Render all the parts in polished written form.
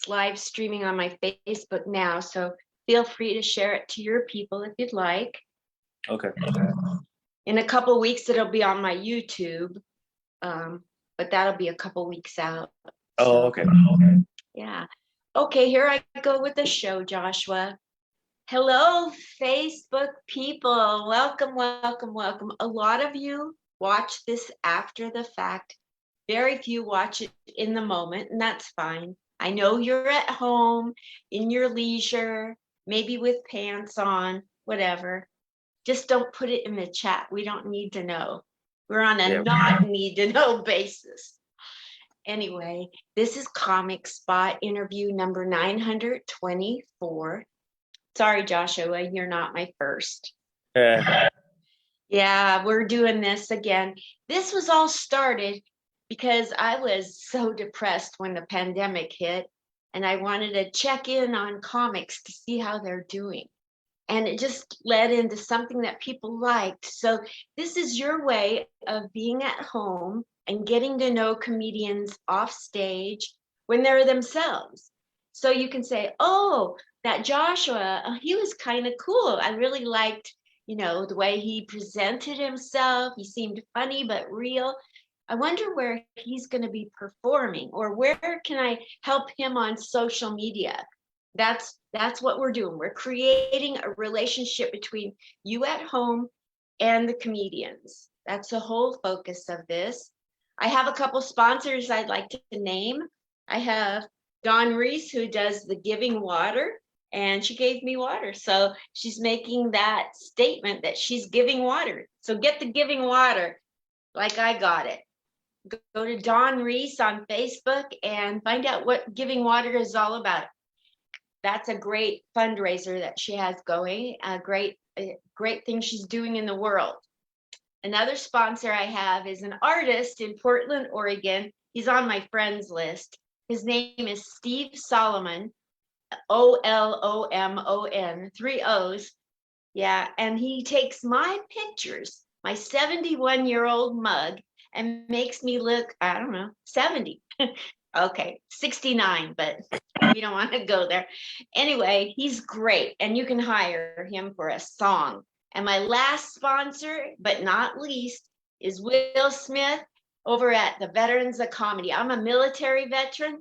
live streaming on my Facebook now, so feel free to share it to your people if you'd like. Okay. In a couple weeks, it'll be on my YouTube, but that'll be a couple weeks out. Oh, okay. Yeah. Okay, here I go with the show, Joshua. Hello, Facebook people. Welcome, welcome, welcome. A lot of you watch this after the fact. Very few watch it in the moment, and that's fine. I know you're at home, in your leisure, maybe with pants on, whatever. Just don't put it in the chat. We don't need to know. We're on a not need to know basis. Anyway, this is Comic Spot interview number 924. Sorry, Joshua, you're not my first. Yeah, we're doing this again. This was all started because I was so depressed when the pandemic hit, and I wanted to check in on comics to see how they're doing. And it just led into something that people liked. So this is your way of being at home and getting to know comedians off stage when they're themselves. So you can say, oh, that Joshua, he was kind of cool. I really liked, the way he presented himself. He seemed funny but real. I wonder where he's going to be performing, or where can I help him on social media? That's what we're doing. We're creating a relationship between you at home and the comedians. That's the whole focus of this. I have a couple sponsors I'd like to name. I have Dawn Reese, who does the Giving Water, and she gave me water. So she's making that statement that she's giving water. So get the Giving Water like I got it. Go to Dawn Reese on Facebook and find out what Giving Water is all about. That's a great fundraiser that she has going, a great thing she's doing in the world. Another sponsor I have is an artist in Portland, Oregon. He's on my friends list. His name is Steve Solomon, Olomon, 3 O's. Yeah, and he takes my pictures, my 71-year-old mug, and makes me look, I don't know, 70. Okay, 69, but we don't want to go there. Anyway, he's great, and you can hire him for a song. And my last sponsor, but not least, is Will Smith over at the Veterans of Comedy. I'm a military veteran,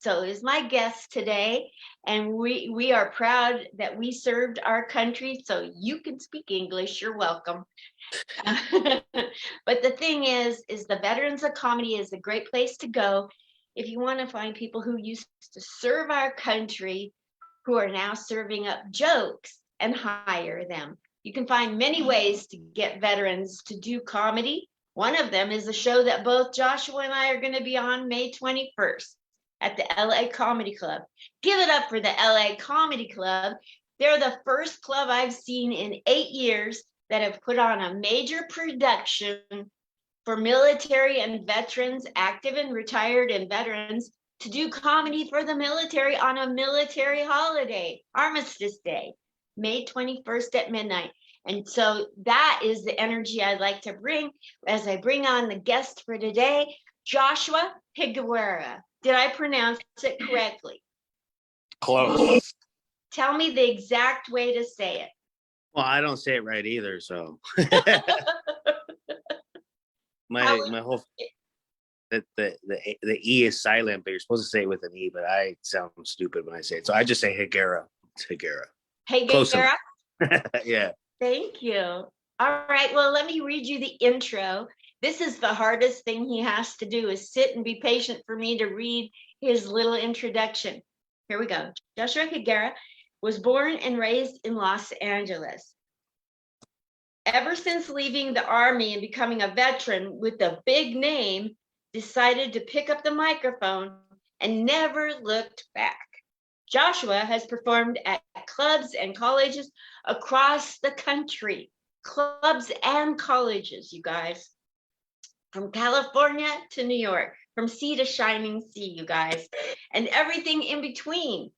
so is my guest today, and we are proud that we served our country, so you can speak English, you're welcome. But the thing is the Veterans of Comedy is a great place to go if you want to find people who used to serve our country, who are now serving up jokes, and hire them. You can find many ways to get veterans to do comedy. One of them is a show that both Joshua and I are going to be on May 21st at the LA Comedy Club. Give it up for the LA Comedy Club. They're the first club I've seen in 8 years that have put on a major production for military and veterans, active and retired and veterans, to do comedy for the military on a military holiday, Armistice Day, May 21st at midnight. And so that is the energy I'd like to bring as I bring on the guest for today, Joshua Higuera. Did I pronounce it correctly? Close. Tell me the exact way to say it. Well, I don't say it right either, so. my whole the E is silent, but you're supposed to say it with an E, but I sound stupid when I say it. So I just say Higuera. It's Higuera. Higuera? Yeah. Thank you. All right, well, let me read you the intro. This is the hardest thing he has to do, is sit and be patient for me to read his little introduction. Here we go. Joshua Higuera was born and raised in Los Angeles. Ever since leaving the Army and becoming a veteran with a big name, decided to pick up the microphone and never looked back. Joshua has performed at clubs and colleges across the country. Clubs and colleges, you guys. From California to New York, from sea to shining sea, you guys, and everything in between.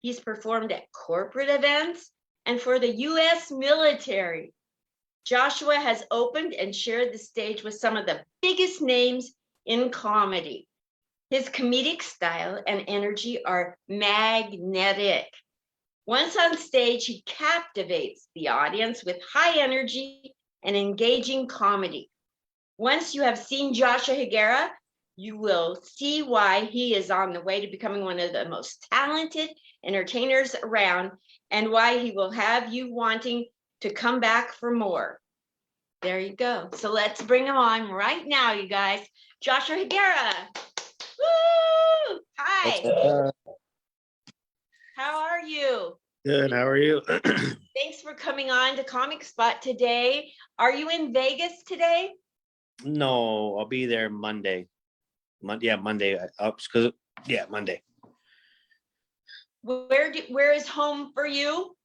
He's performed at corporate events and for the U.S. military. Joshua has opened and shared the stage with some of the biggest names in comedy. His comedic style and energy are magnetic. Once on stage, he captivates the audience with high energy and engaging comedy. Once you have seen Joshua Higuera, you will see why he is on the way to becoming one of the most talented entertainers around and why he will have you wanting to come back for more. There you go. So let's bring him on right now, you guys. Joshua Higuera. Woo! Hi. How are you? Good. How are you? Thanks for coming on to Comic Spot today. Are you in Vegas today? No, I'll be there Monday. Monday. Monday. Where is home for you?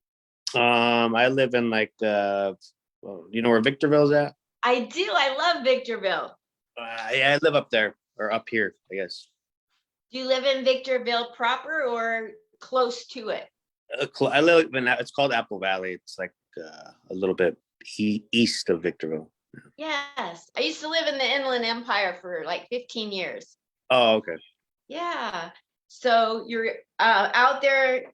I live in you know where Victorville's at? I do. I love Victorville. Yeah, I live up there or up here, I guess. Do you live in Victorville proper or close to it? I live in it's called Apple Valley. It's like a little bit east of Victorville. Yes. I used to live in the Inland Empire for like 15 years. Oh, okay. Yeah. So you're out there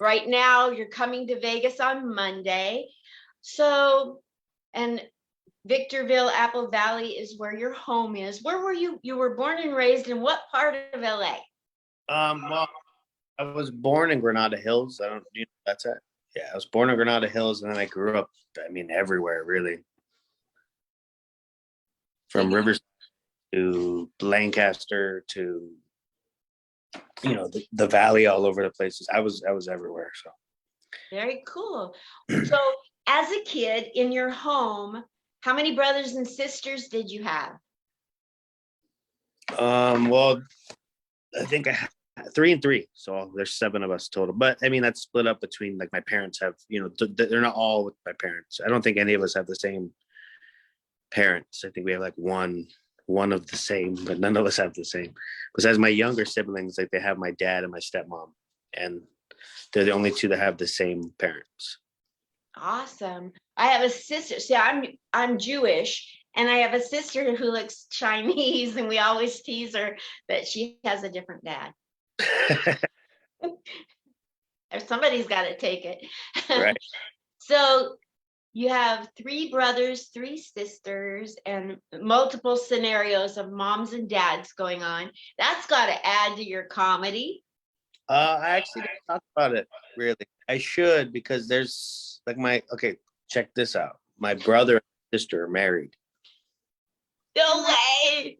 right now. You're coming to Vegas on Monday. So, and Victorville, Apple Valley is where your home is. Where were you? You were born and raised in what part of LA? Well, I was born in Granada Hills. I don't, you know, that's it. Yeah, I was born in Granada Hills, and then I grew up. I mean, everywhere really, from Rivers to Lancaster to the valley, all over the places. I was everywhere. So Very cool. So, as a kid in your home, how many brothers and sisters did you have? Well, I think I had 3 and 3, so there's 7 of us total. But I mean, that's split up between like my parents have. They're not all with my parents. I don't think any of us have the same parents. I think we have like one of the same, but none of us have the same. Because as my younger siblings, like they have my dad and my stepmom, and they're the only 2 that have the same parents. Awesome. I have a sister. See, I'm Jewish, and I have a sister who looks Chinese, and we always tease her that she has a different dad. If somebody's got to take it. Right. So you have 3 brothers, 3 sisters, and multiple scenarios of moms and dads going on. That's got to add to your comedy. I actually didn't talk about it really. I should, because there's like check this out. My brother and sister are married. No way.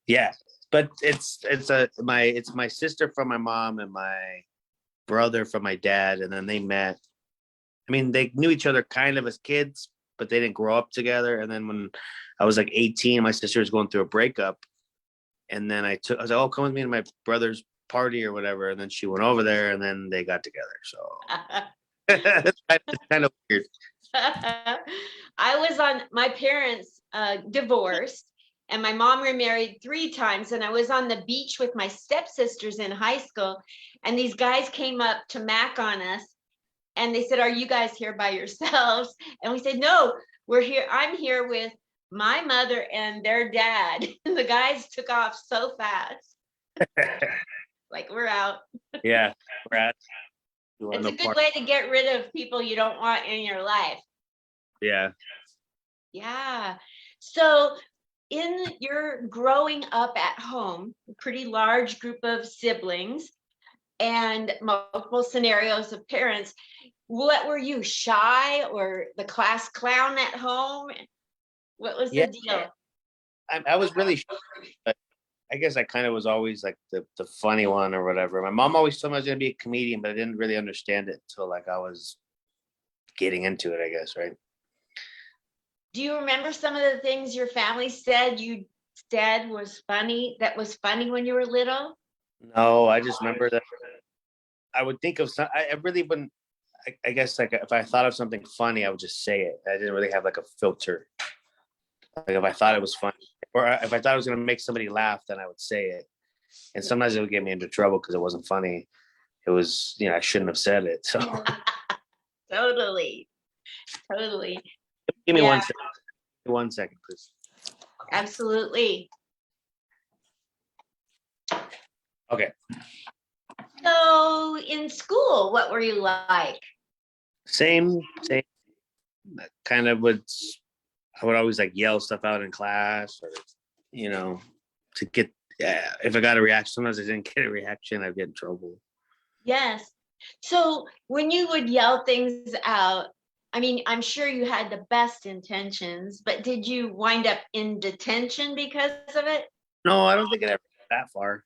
Yeah. But it's my sister from my mom and my brother from my dad, and then they met. I mean, they knew each other kind of as kids, but they didn't grow up together. And then when I was like 18, my sister was going through a breakup. And then I was like, oh, come with me to my brother's party or whatever. And then she went over there, and then they got together. So it's kind of weird. I was on my parents divorced, and my mom remarried 3 times. And I was on the beach with my stepsisters in high school. And these guys came up to mac on us. And they said, are you guys here by yourselves? And we said, no, we're here. I'm here with my mother and their dad. And the guys took off so fast. Like, we're out. Yeah, we're out. It's a good way to get rid of people you don't want in your life. Yeah. Yeah. So in your growing up at home, a pretty large group of siblings and multiple scenarios of parents, what were you, shy or the class clown at home? What was the deal? I was really shy, but I guess I kind of was always like the funny one or whatever. My mom always told me I was going to be a comedian, but I didn't really understand it until like I was getting into it, I guess, right? Do you remember some of the things your family said you said was funny, that was funny when you were little? No, I just remember that I would think of some, I really wouldn't, I guess like if I thought of something funny, I would just say it. I didn't really have like a filter. Like if I thought it was funny, or if I thought I was going to make somebody laugh, then I would say it. And sometimes it would get me into trouble because it wasn't funny. It was, I shouldn't have said it. So Totally. Give me 1 second. 1 second, please. Absolutely. Okay. So in school, what were you like? Same. Kind of I would always like yell stuff out in class, or you know, to get. Yeah, if I got a reaction, sometimes I didn't get a reaction, I'd get in trouble. Yes. So when you would yell things out, I mean, I'm sure you had the best intentions, but did you wind up in detention because of it? No, I don't think it ever got that far.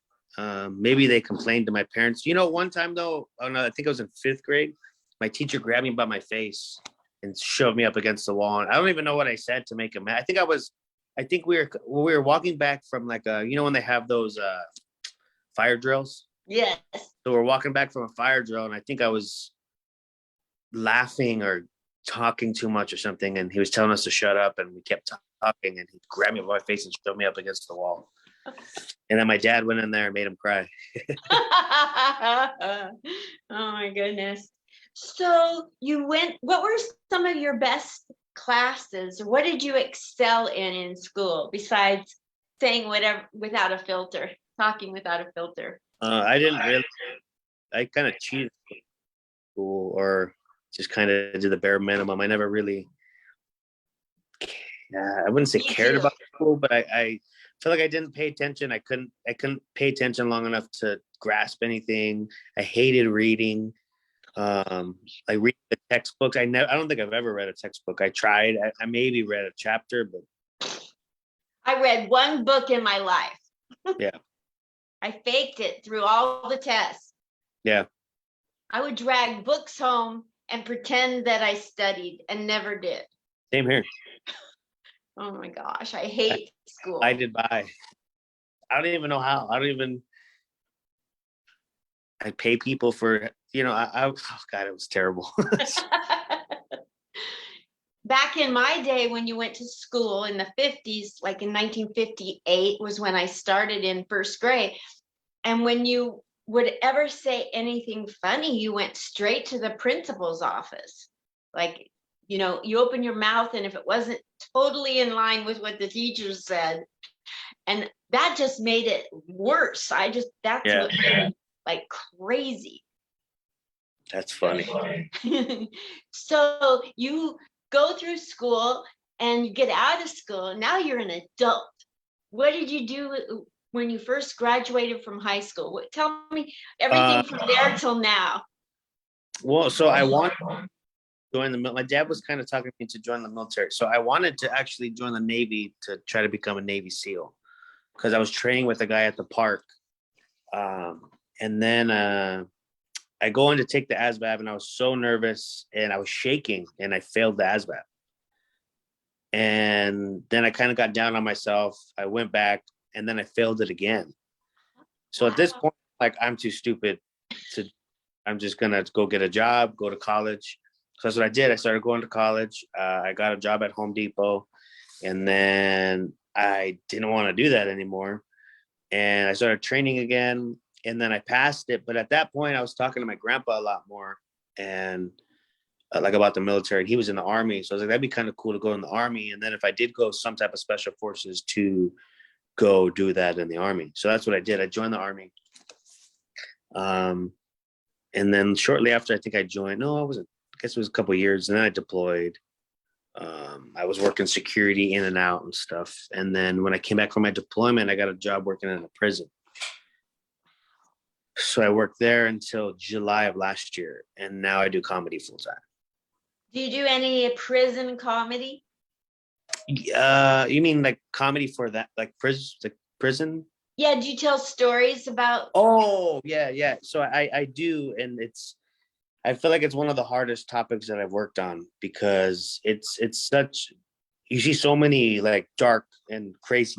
Maybe they complained to my parents. One time though, oh no, I think I was in 5th grade. My teacher grabbed me by my face and shoved me up against the wall. And I don't even know what I said to make him mad. I think we were walking back from like when they have those fire drills. Yes. So we're walking back from a fire drill, and I think I was laughing or talking too much or something, and he was telling us to shut up, and we kept talking, and he grabbed me by my face and shoved me up against the wall. And then my dad went in there and made him cry. Oh my goodness. So what were some of your best classes? What did you excel in school besides saying whatever without a filter, talking without a filter? I didn't really. I kind of cheated in school, or just kind of did the bare minimum. I never really. I wouldn't say Me cared too. about school, but I feel like I didn't pay attention. I couldn't pay attention long enough to grasp anything. I hated reading. Like reading the textbooks. I don't think I've ever read a textbook. I tried. I maybe read a chapter, but I read one book in my life. yeah, I faked it through all the tests. yeah. I would drag books home and pretend that I studied and never did. Same here. Oh my gosh, I hate school. I did buy. I don't even know how. I pay people for. Oh God, it was terrible. Back in my day, when you went to school in the 50s, like in 1958 was when I started in first grade. And when you would ever say anything funny, you went straight to the principal's office. Like, you open your mouth, and if it wasn't totally in line with what the teacher said, and that just made it worse. That's Yeah, what made me like crazy. that's funny. So you go through school and you get out of school. Now you're an adult. What did you do when you first graduated from high school? Tell me everything from there till now. Well, so I wanted to join the military. My dad was kind of talking me to join the military. So I wanted to actually join the Navy to try to become a Navy SEAL, because I was training with a guy at the park. And then I go in to take the ASVAB, and I was so nervous and I was shaking, and I failed the ASVAB. And then I kind of got down on myself. I went back, and then I failed it again. So at this point, like, I'm too stupid I'm just going to go get a job, go to college. So that's what I did. I started going to college. I got a job at Home Depot, and then I didn't want to do that anymore. And I started training again, and then I passed it. But at that point, I was talking to my grandpa a lot more, and like about the military. And he was in the Army. So I was like, that'd be kind of cool to go in the Army. And then if I did go some type of special forces, to go do that in the Army. So that's what I did. I joined the Army. And then shortly after, I think I joined. No, I wasn't. I guess it was a couple of years. And then I deployed. I was working security in and out and stuff. And then when I came back from my deployment, I got a job working in a prison. So I worked there until July of last year. And now I do comedy full time. Do you do any prison comedy? You mean like comedy for that, like prison? Yeah, do you tell stories about? Oh, yeah. So I do, and I feel like it's one of the hardest topics that I've worked on, because it's such, you see so many like dark and crazy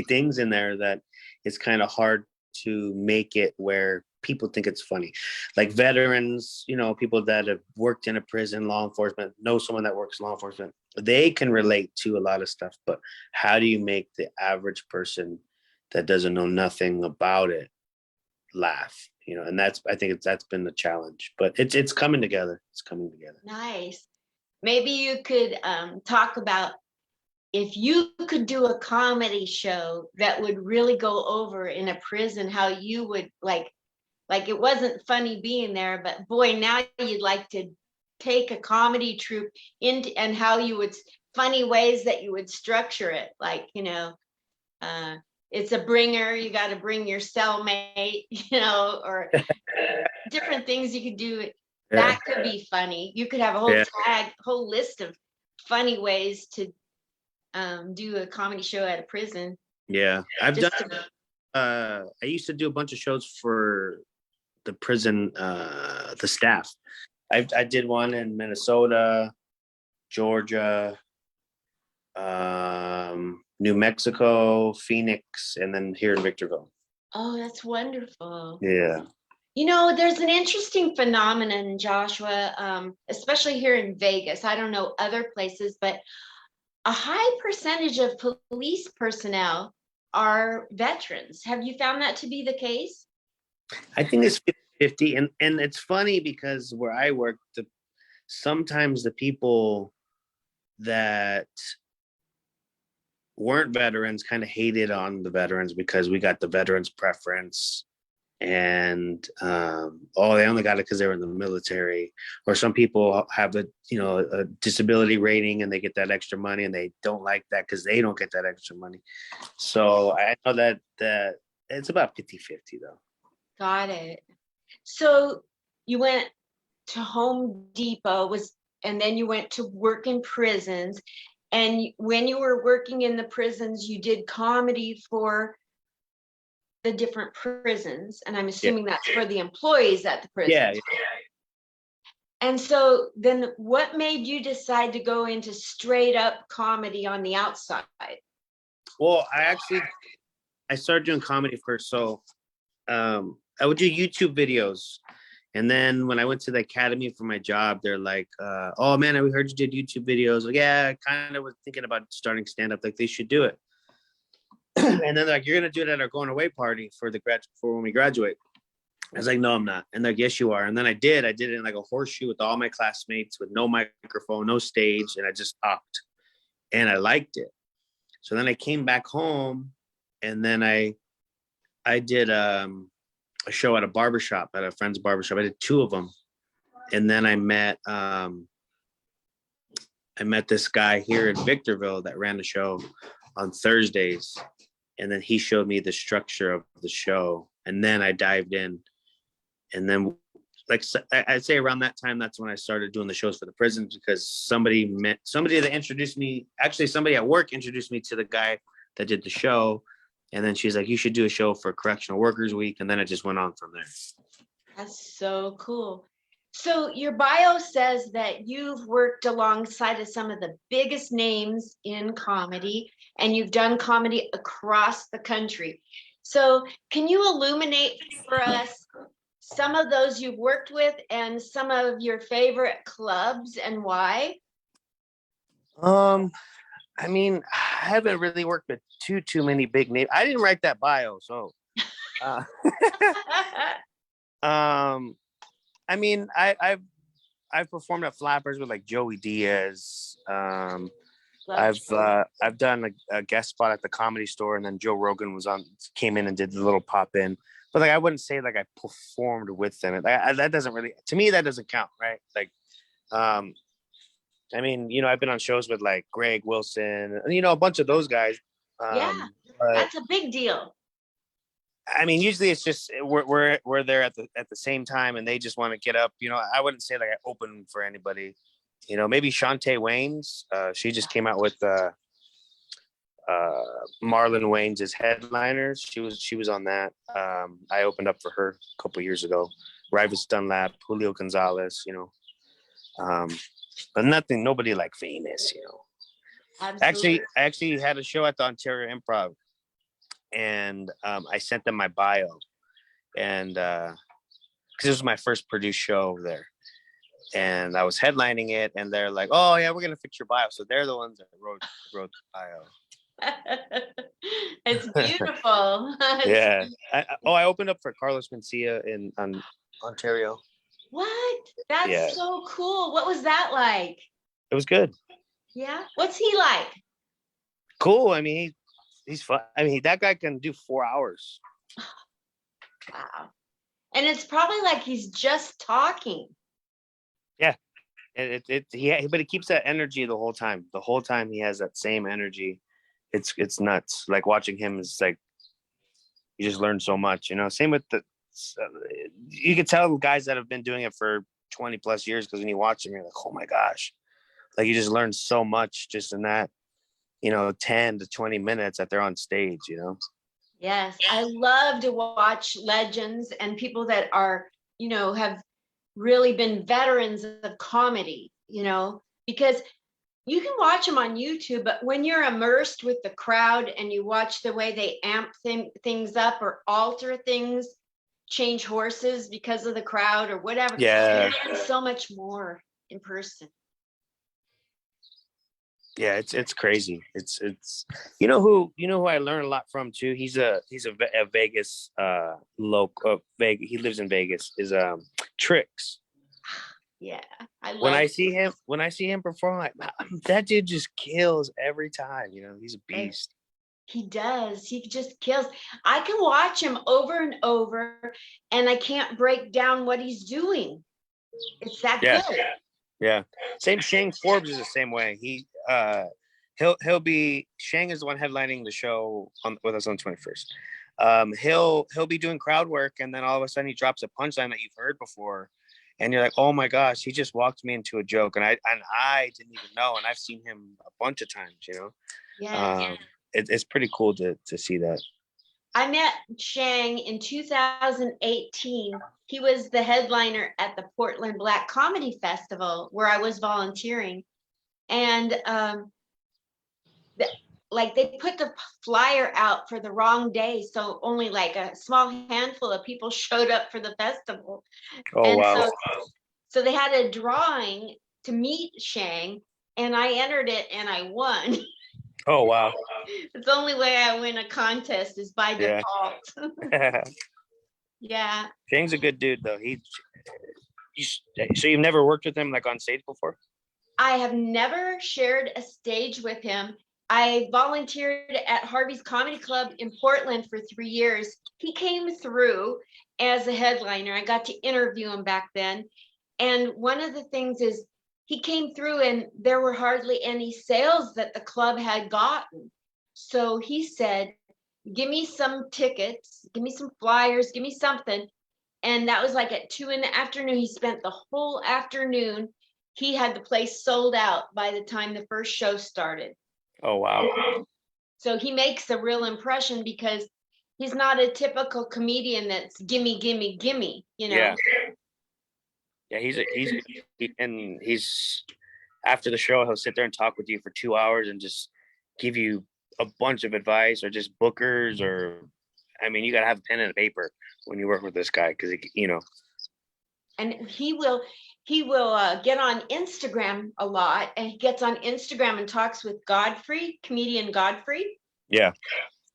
things in there, that it's kind of hard to make it where people think it's funny. Like veterans, people that have worked in a prison, law enforcement, know someone that works law enforcement, they can relate to a lot of stuff. But how do you make the average person that doesn't know nothing about it laugh? And that's been the challenge. But it's coming together. It's coming together. Nice. Maybe you could talk about if you could do a comedy show that would really go over in a prison, how you would like it wasn't funny being there, but boy, now you'd like to take a comedy troupe into and how you would funny ways that you would structure it. Like, uh, it's a bringer, you got to bring your cellmate, or different things you could do. Yeah. That could be funny. You could have a Yeah. whole list of funny ways to do a comedy show at a prison. Yeah. I've done Just to, I used to do a bunch of shows for the prison, the staff. I did one in Minnesota, Georgia, New Mexico, Phoenix, and then here in Victorville. oh, that's wonderful. Yeah. There's an interesting phenomenon, Joshua, especially here in Vegas. I don't know other places, but a high percentage of police personnel are veterans. Have you found that to be the case? I think it's 50, and it's funny because where I work, sometimes the people that weren't veterans kind of hated on the veterans because we got the veterans preference, and they only got it because they were in the military. Or some people have a disability rating and they get that extra money, and they don't like that because they don't get that extra money. So I know that it's about 50-50 though. Got it. So you went to Home Depot and then you went to work in prisons. And when you were working in the prisons, you did comedy for the different prisons. And I'm assuming that's for the employees at the prison. Yeah. And so then what made you decide to go into straight up comedy on the outside? Well, I started doing comedy first. So I would do YouTube videos. And then when I went to the academy for my job, they're like, oh man, we heard you did YouTube videos. Like, yeah, I kind of was thinking about starting stand-up, like they should do it. And then they're like, you're gonna do it at our going away party for when we graduate. I was like, no, I'm not. And they're like, yes, you are. And then I did it in like a horseshoe with all my classmates with no microphone, no stage, and I just talked. And I liked it. So then I came back home, and then I did a show at a barbershop, at a friend's barbershop. I did 2 of them. And then I met this guy here in Victorville that ran the show on Thursdays. And then he showed me the structure of the show. And then I dived in. And then, like I'd say around that time, that's when I started doing the shows for the prisons, because somebody that introduced me, actually somebody at work introduced me to the guy that did the show. And then she's like, you should do a show for Correctional Workers Week. And then it just went on from there. That's so cool. So your bio says that you've worked alongside of some of the biggest names in comedy, and you've done comedy across the country. So can you illuminate for us some of those you've worked with and some of your favorite clubs and why? I mean, I haven't really worked with too many big names. I didn't write that bio, so I mean, I've performed at Flappers with like Joey Diaz. I've done a guest spot at the Comedy Store, and then Joe Rogan came in and did the little pop in. But like, I wouldn't say like I performed with them. That doesn't really, to me, that doesn't count, right? Like, I mean, I've been on shows with like Greg Wilson, and a bunch of those guys. Yeah, that's a big deal. I mean, usually it's just we're there at the same time, and they just want to get up. I wouldn't say like I open for anybody. Maybe Shantae Waynes. She just came out with Marlon Wayans' Headliners. She was on that. I opened up for her a couple years ago. Rivas Dunlap, Julio Gonzalez. But nobody like famous. Absolutely. I actually had a show at the Ontario Improv, and I sent them my bio, and because this was my first produced show there, and I was headlining it, and they're like, "Oh yeah, we're gonna fix your bio." So they're the ones that wrote the bio. It's beautiful. Yeah. I opened up for Carlos Mencia in Ontario. What? That's so cool. What was that like? It was good. Yeah. What's he like? cool. I mean, he's fun. I mean, that guy can do 4 hours. Wow. And it's probably like he's just talking. Yeah. But he keeps that energy the whole time. The whole time he has that same energy. It's nuts. Like watching him is like, you just learn so much, you know. Same with you can tell guys that have been doing it for 20 plus years, because when you watch them, you're like, oh my gosh, like you just learn so much just in that, 10 to 20 minutes that they're on stage, you know. Yes, I love to watch legends and people that are, have really been veterans of comedy, because you can watch them on YouTube, but when you're immersed with the crowd and you watch the way they amp things up or alter things, change horses because of the crowd or whatever, Yeah. you learn so much more in person. Yeah, it's crazy. It's who I learned a lot from too. He's a Vegas local. Vegas. He lives in Vegas. Is Tricks. Yeah, I love. When I see him perform, like, that dude just kills every time. He's a beast. He does. He just kills. I can watch him over and over, and I can't break down what he's doing. It's that good. Yeah. Same. Shang Forbes is the same way. He'll be, Shang is the one headlining the show with us on 21st. He'll be doing crowd work, and then all of a sudden he drops a punchline that you've heard before, and you're like, oh my gosh, he just walked me into a joke, and I didn't even know, and I've seen him a bunch of times. Yeah. It's pretty cool to see that. I met Shang in 2018. He was the headliner at the Portland Black Comedy Festival where I was volunteering. And they put the flyer out for the wrong day. So only like a small handful of people showed up for the festival. Oh, and wow. So they had a drawing to meet Shang, and I entered it and I won. Oh, wow. It's the only way I win a contest is by default. Yeah. Shang's a good dude, though. So you've never worked with him like on stage before? I have never shared a stage with him. I volunteered at Harvey's Comedy Club in Portland for 3 years. He came through as a headliner. I got to interview him back then. And one of the things is he came through and there were hardly any sales that the club had gotten. So he said, give me some tickets, give me some flyers, give me something. And that was like at 2 p.m. He spent the whole afternoon. He had the place sold out by the time the first show started. Oh, wow. So he makes a real impression because he's not a typical comedian that's gimme, gimme, gimme, Yeah. Yeah, he's after the show, he'll sit there and talk with you for 2 hours and just give you a bunch of advice, or just bookers, or I mean, you gotta have a pen and a paper when you work with this guy, because and he will get on Instagram a lot, and he gets on Instagram and talks with comedian Godfrey. Yeah.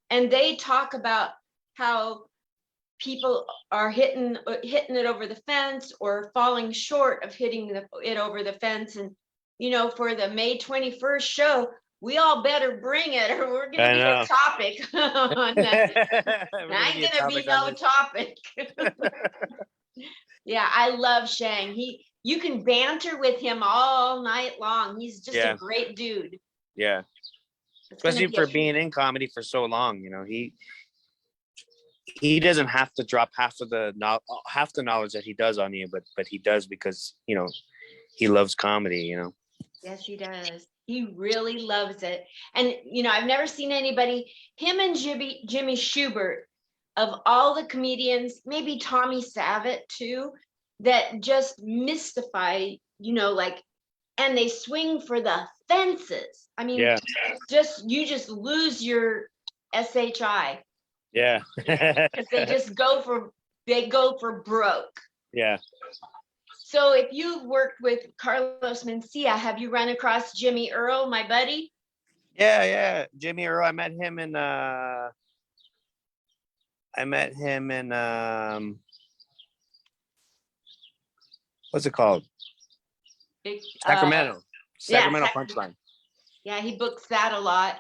And they talk about how people are hitting it over the fence or falling short of hitting it over the fence. And, for the May 21st show, we all better bring it, or we're going to be a topic on that. I ain't going to be no topic. Yeah, I love Shang. You can banter with him all night long. He's just a great dude. Yeah. Especially for being in comedy for so long, he doesn't have to drop half the knowledge that he does on you, but he does because he loves comedy. Yes, he does. He really loves it. And I've never seen anybody, him and Jimmy Schubert, of all the comedians, maybe Tommy Savit too, that just mystify, and they swing for the fences. I mean, you just lose your SHI. Yeah. Because they go for broke. Yeah. So if you've worked with Carlos Mencia, have you run across Jimmy Earl, my buddy? Yeah. Jimmy Earl. I met him in what's it called? Sacramento. Sacramento Punchline. Yeah, he books that a lot.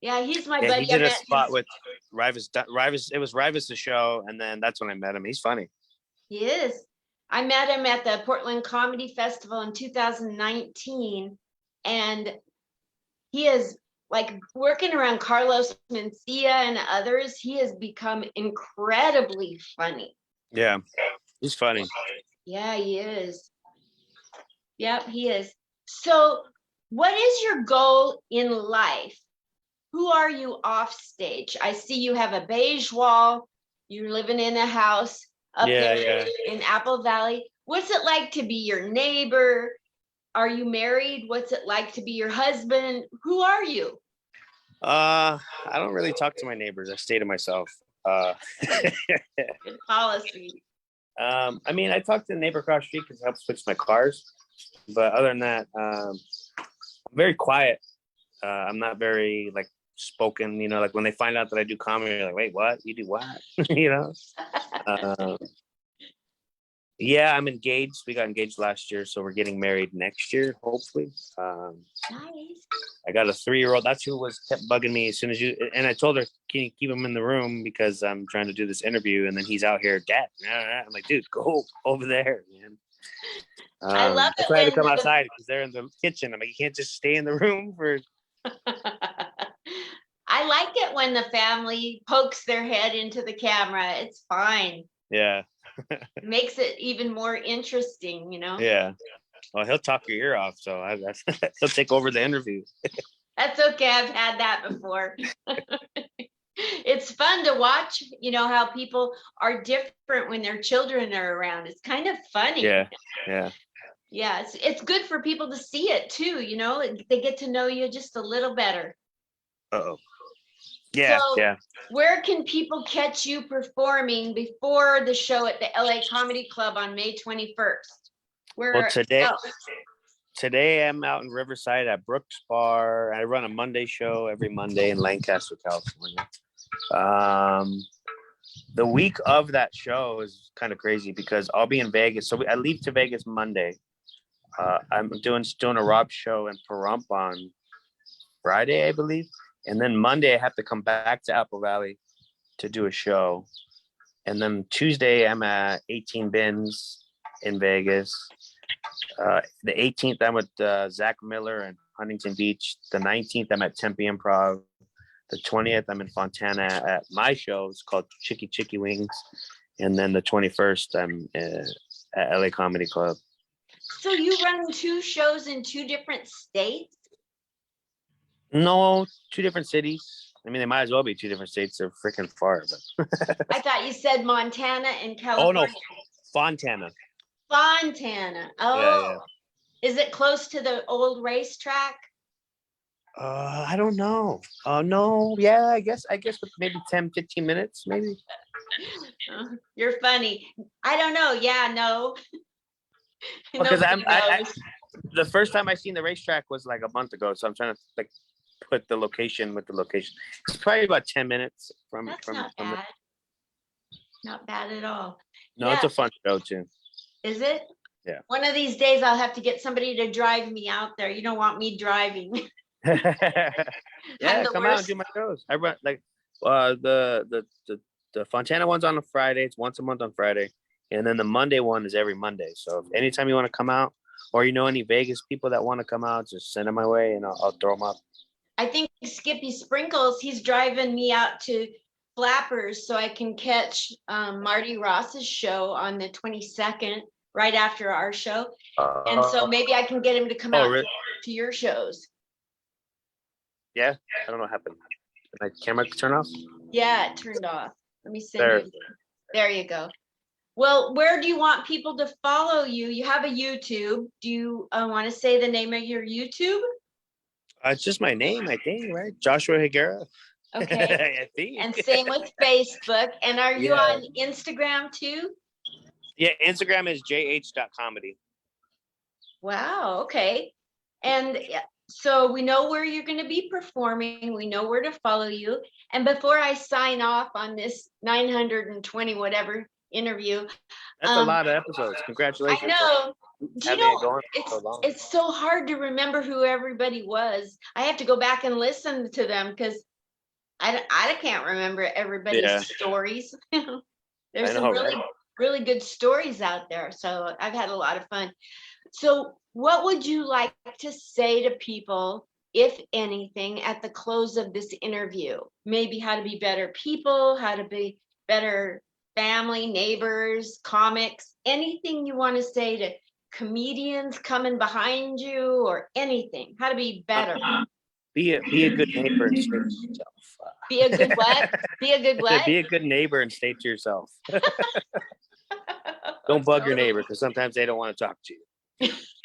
Yeah, he's my Yeah, he buddy. I did a met him. spot with Rivas. Rivas. It was Rivas' show, and then that's when I met him. He's funny. He is. I met him at the Portland Comedy Festival in 2019, and he is like working around Carlos Mencia and others. He has become incredibly funny. Yeah, he's funny. Yeah, he is. Yep, he is. So, what is your goal in life? Who are you off stage? I see you have a beige wall. You're living in a house up there in Apple Valley. What's it like to be your neighbor? Are you married? What's it like to be your husband? Who are you? I don't really talk to my neighbors. I stay to myself. Good policy. I mean, I talk to the neighbor across the street because it helps fix my cars. But other than that, I'm very quiet. I'm not very like spoken, you know, like when they find out that I do comedy, they're like, wait, what? You do what? You know? Yeah, I'm engaged. We got engaged last year, so we're getting married next year, hopefully. Nice. I got a 3-year-old. That's who kept bugging me as soon as you. And I told her, can you keep him in the room because I'm trying to do this interview, and then he's out here, Dad. I'm like, dude, go over there, man. I love that's it why I had to when come outside because they're in the kitchen. I'm like, you can't just stay in the room for. I like it when the family pokes their head into the camera. It's fine. Yeah. It makes it even more interesting, you know? Yeah. Well, he'll talk your ear off, so he'll take over the interview. That's okay. I've had that before. It's fun to watch, you know, how people are different when their children are around. It's kind of funny. Yeah. Yeah, it's good for people to see it too, you know. They get to know you just a little better. Uh-oh. Yeah, so, yeah. Where can people catch you performing before the show at the LA Comedy Club on May 21st? Well, today I'm out in Riverside at Brooks Bar. I run a Monday show every Monday in Lancaster, California. The week of that show is kind of crazy because I'll be in Vegas. So I leave to Vegas Monday. I'm doing a Rob show in Pahrump on Friday, I believe. And then Monday, I have to come back to Apple Valley to do a show. And then Tuesday, I'm at 18 Bins in Vegas. The 18th, I'm with Zach Miller in Huntington Beach. The 19th, I'm at Tempe Improv. The 20th, I'm in Fontana at my show. It's called Chicky Chicky Wings. And then the 21st, I'm at LA Comedy Club. So you run 2 shows in 2 different states? No, 2 different cities. I mean, they might as well be 2 different states. They're freaking far. But I thought you said Montana and California. Oh, no, Fontana. Fontana. Oh, Yeah. Is it close to the old racetrack? I don't know. No. Yeah, I guess with maybe 10, 15 minutes, maybe. You're funny. I don't know. Yeah, no. Because the first time I seen the racetrack was like a month ago, so I'm trying to like put the location with the location. It's probably about 10 minutes from. That's not bad. Not bad at all. No, It's a fun show too. Is it? Yeah. One of these days I'll have to get somebody to drive me out there. You don't want me driving. Yeah, come out and do my shows. I run like the Fontana one's on a Friday. It's once a month on Friday. And then the Monday one is every Monday. So if anytime you want to come out or you know any Vegas people that want to come out, just send them my way and I'll throw them up. I think Skippy Sprinkles, he's driving me out to Flappers so I can catch Marty Ross's show on the 22nd, right after our show. And so maybe I can get him to come out to your shows. Yeah, I don't know what happened. Did my camera turn off? Yeah, it turned off. Let me send you. There you go. Well, where do you want people to follow you? You have a YouTube. Do you want to say the name of your YouTube? It's just my name, I think, right? Joshua Higuera. Okay. I think. And same with Facebook. And are you on Instagram too? Yeah, Instagram is jh.comedy. Wow. Okay. And so we know where you're going to be performing. We know where to follow you. And before I sign off on this 920 whatever interview. That's a lot of episodes. Congratulations. I know. Do you know, it's so hard to remember who everybody was. I have to go back and listen to them because I can't remember everybody's Yeah, stories. I There's some know, right? really good stories out there. So I've had a lot of fun. So what would you like to say to people, if anything, at the close of this interview? Maybe how to be better people, how to be better family, neighbors, comics, anything you want to say to comedians coming behind you or anything, how to be better. Be a good neighbor and stay to Be a good yourself. what? Be a good I said, what? be a good neighbor and stay to yourself. Don't bug your neighbor because sometimes they don't want to talk to you.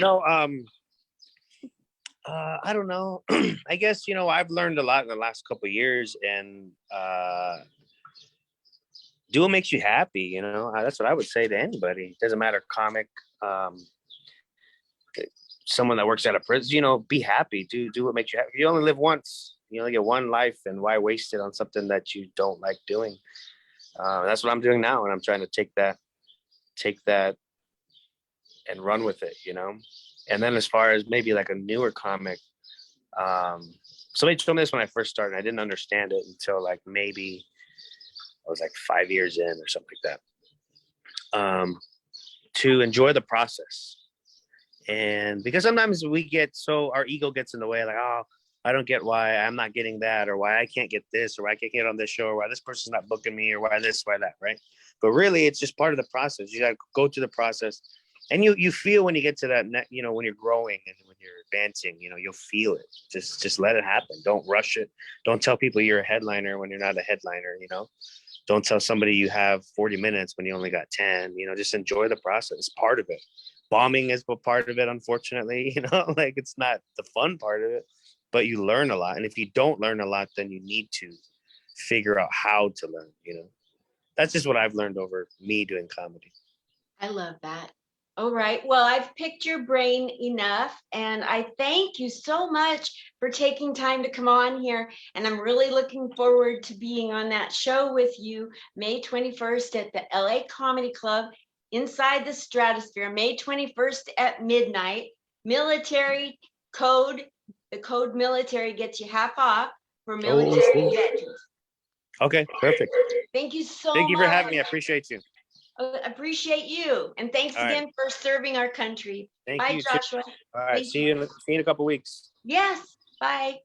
No, I don't know. I guess I've learned a lot in the last couple of years, and do what makes you happy. That's what I would say to anybody. It doesn't matter, comic, um, someone that works at a prison. Be happy. Do what makes you happy. You only live once. You only get one life, and why waste it on something that you don't like doing? That's what I'm doing now, and I'm trying to take that and run with it. And then as far as maybe like a newer comic, somebody told me this when I first started. I didn't understand it until like maybe I was like 5 years in or something like that. To enjoy the process, and because sometimes our ego gets in the way, like, oh, I don't get why I'm not getting that, or why I can't get this, or why I can't get on this show, or why this person's not booking me, or why this, why that, right? But really, it's just part of the process. You got to go through the process, and you feel when you get to that, when you're growing and when you're advancing, you'll feel it. Just let it happen. Don't rush it. Don't tell people you're a headliner when you're not a headliner. Don't tell somebody you have 40 minutes when you only got 10. Just enjoy the process. It's part of it. Bombing is a part of it, unfortunately. Like, it's not the fun part of it, but you learn a lot. And if you don't learn a lot, then you need to figure out how to learn. That's just what I've learned over me doing comedy. I love that. All right. Well, I've picked your brain enough, and I thank you so much for taking time to come on here. And I'm really looking forward to being on that show with you May 21st at the LA Comedy Club inside the Stratosphere, May 21st at midnight. Military code, the code military gets you half off for Oh, military cool. veterans. Okay, perfect. Thank you so Thank you for much. having me. I appreciate you. Appreciate you. And thanks All right. again for serving our country. Thank Bye, you too. Joshua. All right. Thank See you. you in a couple weeks. Yes. Bye.